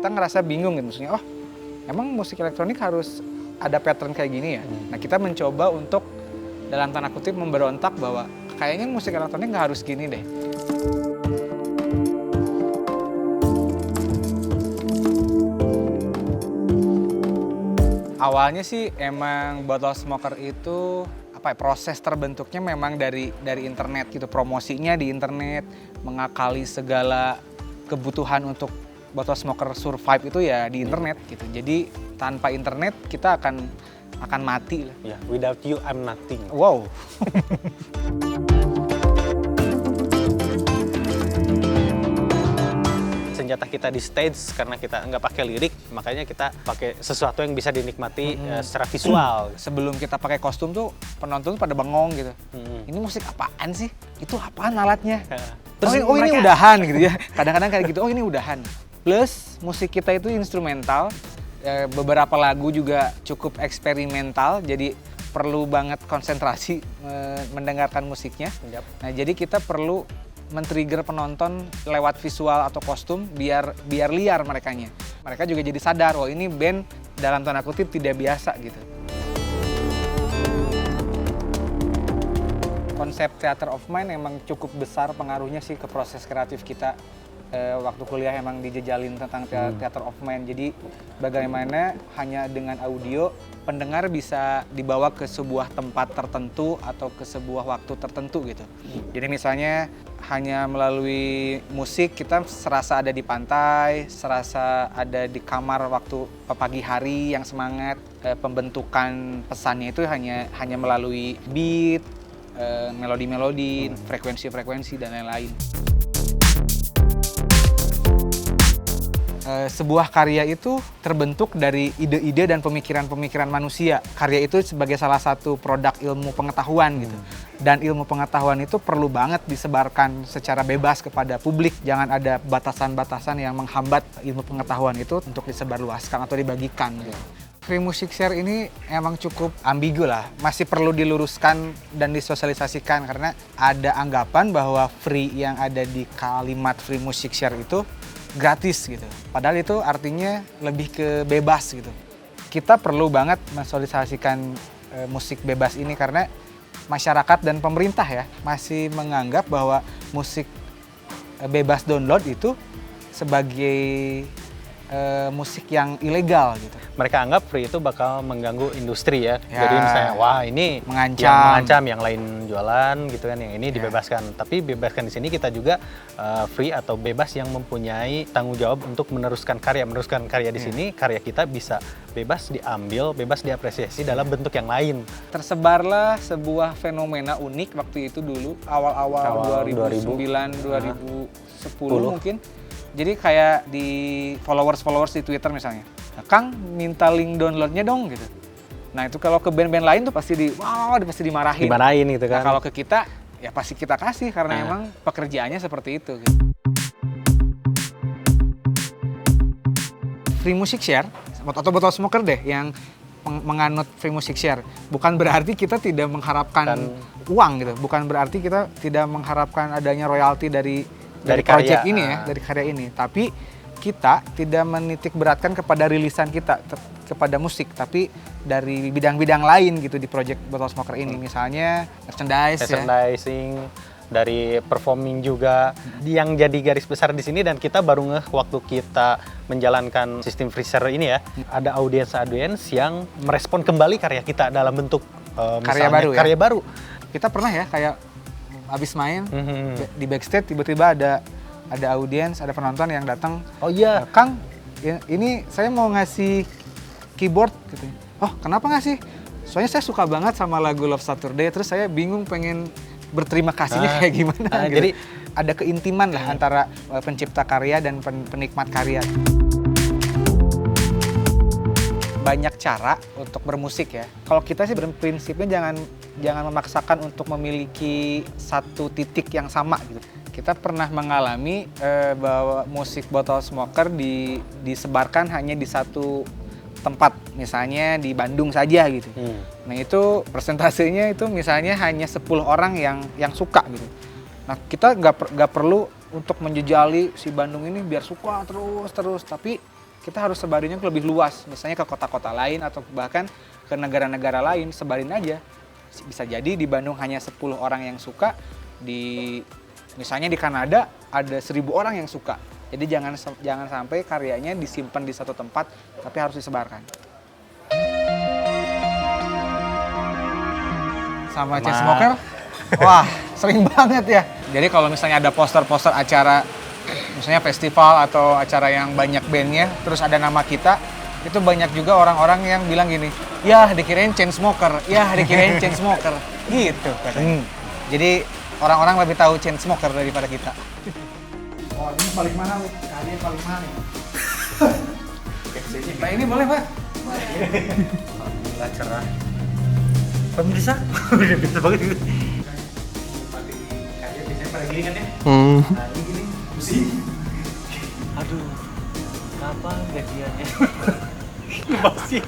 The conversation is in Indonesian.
kita ngerasa bingung gitu, maksudnya oh emang musik elektronik harus ada pattern kayak gini ya. Nah kita mencoba untuk dalam tanda kutip memberontak bahwa kayaknya musik elektronik nggak harus gini deh. Awalnya sih emang Bottle Smoker itu proses terbentuknya memang dari internet gitu, promosinya di internet, mengakali segala kebutuhan untuk Bottle Smoker survive itu ya di internet gitu. Jadi tanpa internet kita akan mati lah. Ya, without you I'm nothing. Wow. Senjata kita di stage karena kita nggak pakai lirik, makanya kita pakai sesuatu yang bisa dinikmati secara visual. Sebelum kita pakai kostum tuh penonton pada bengong gitu. Ini musik apaan sih? Itu apaan alatnya? Terus ini udahan gitu ya. Kadang-kadang kayak gitu, oh ini udahan. Plus musik kita itu instrumental, beberapa lagu juga cukup eksperimental, jadi perlu banget konsentrasi mendengarkan musiknya. Nah jadi kita perlu men-trigger penonton lewat visual atau kostum biar liar merekanya. Mereka juga jadi sadar, oh ini band dalam tanda kutip tidak biasa gitu. Konsep Theater of Mind emang cukup besar pengaruhnya sih ke proses kreatif kita. Waktu kuliah emang dijejalin tentang Theater of Mind. Jadi bagaimana hanya dengan audio pendengar bisa dibawa ke sebuah tempat tertentu atau ke sebuah waktu tertentu gitu. Jadi misalnya hanya melalui musik kita serasa ada di pantai, serasa ada di kamar waktu pagi hari yang semangat. Pembentukan pesannya itu hanya melalui beat, melodi-melodi, frekuensi-frekuensi dan lain-lain. Sebuah karya itu terbentuk dari ide-ide dan pemikiran-pemikiran manusia. Karya itu sebagai salah satu produk ilmu pengetahuan gitu. Dan ilmu pengetahuan itu perlu banget disebarkan secara bebas kepada publik. Jangan ada batasan-batasan yang menghambat ilmu pengetahuan itu untuk disebarluaskan atau dibagikan gitu. Free Music Share ini emang cukup ambigu lah, masih perlu diluruskan dan disosialisasikan karena ada anggapan bahwa free yang ada di kalimat Free Music Share itu gratis gitu. Padahal itu artinya lebih ke bebas gitu. Kita perlu banget mensosialisasikan musik bebas ini karena masyarakat dan pemerintah ya masih menganggap bahwa musik bebas download itu sebagai musik yang ilegal gitu. Mereka anggap free itu bakal mengganggu industri ya. Jadi misalnya wah ini mengancam yang lain jualan gitu kan, yang ini dibebaskan. Tapi bebaskan di sini kita juga free atau bebas yang mempunyai tanggung jawab untuk meneruskan karya di sini. Karya kita bisa bebas diambil, bebas diapresiasi dalam bentuk yang lain. Tersebarlah sebuah fenomena unik waktu itu dulu awal 2009 2010 mungkin. Jadi kayak di followers di Twitter misalnya, nah, Kang minta link downloadnya dong gitu. Nah itu kalau ke band-band lain tuh pasti pasti dimarahin. Dimarahin gitu kan. Nah kalau ke kita ya pasti kita kasih karena emang pekerjaannya seperti itu. Gitu. Free Music Share atau Bottle Smoker deh yang menganut Free Music Share. Bukan berarti kita tidak mengharapkan uang gitu. Bukan berarti kita tidak mengharapkan adanya royalti dari project ini ya, dari karya ini. Tapi kita tidak menitik beratkan kepada rilisan kita, kepada musik, tapi dari bidang-bidang lain gitu di project Bottle Smoker ini. Misalnya merchandising, dari performing juga. Yang jadi garis besar di sini dan kita baru ngeh waktu kita menjalankan sistem freezer ini ya, ada audiens yang merespon kembali karya kita dalam bentuk karya baru. Kita pernah ya kayak abis main di backstage tiba-tiba ada audiens, ada penonton yang datang. Oh iya, Kang, ini saya mau ngasih keyboard gitu. Oh, kenapa ngasih? Soalnya saya suka banget sama lagu Love Saturday, terus saya bingung pengen berterima kasihnya kayak gimana gitu. Jadi ada keintiman lah antara pencipta karya dan penikmat karya. Banyak cara untuk bermusik ya. Kalau kita sih berprinsipnya jangan memaksakan untuk memiliki satu titik yang sama gitu. Kita pernah mengalami bahwa musik Bottle Smoker disebarkan hanya di satu tempat, misalnya di Bandung saja gitu. Nah itu persentasenya itu misalnya hanya 10 orang yang suka gitu. Nah kita nggak perlu untuk menjejali si Bandung ini biar suka terus, tapi kita harus sebarinnya ke lebih luas, misalnya ke kota-kota lain atau bahkan ke negara-negara lain, sebarin aja. Bisa jadi di Bandung hanya 10 orang yang suka, misalnya di Kanada ada 1000 orang yang suka. Jadi jangan sampai karyanya disimpan di satu tempat, tapi harus disebarkan. Sama Chainsmokers, wah sering banget ya. Jadi kalau misalnya ada poster-poster acara, misalnya festival atau acara yang banyak bandnya, terus ada nama kita, itu banyak juga orang-orang yang bilang gini, ya dikirain Chainsmokers, ya dikirain Chainsmokers, gitu katanya. Jadi orang-orang lebih tahu Chainsmokers daripada kita. Oh ini paling mana, kalian paling mana? Nah ini boleh Pak? Alhamdulillah cerah. Pemirsa, udah bisa banget gitu. Kalian biasanya pada gini kan ya? Nah ini gini, pusing. Aduh, kapan gajiannya? Masih.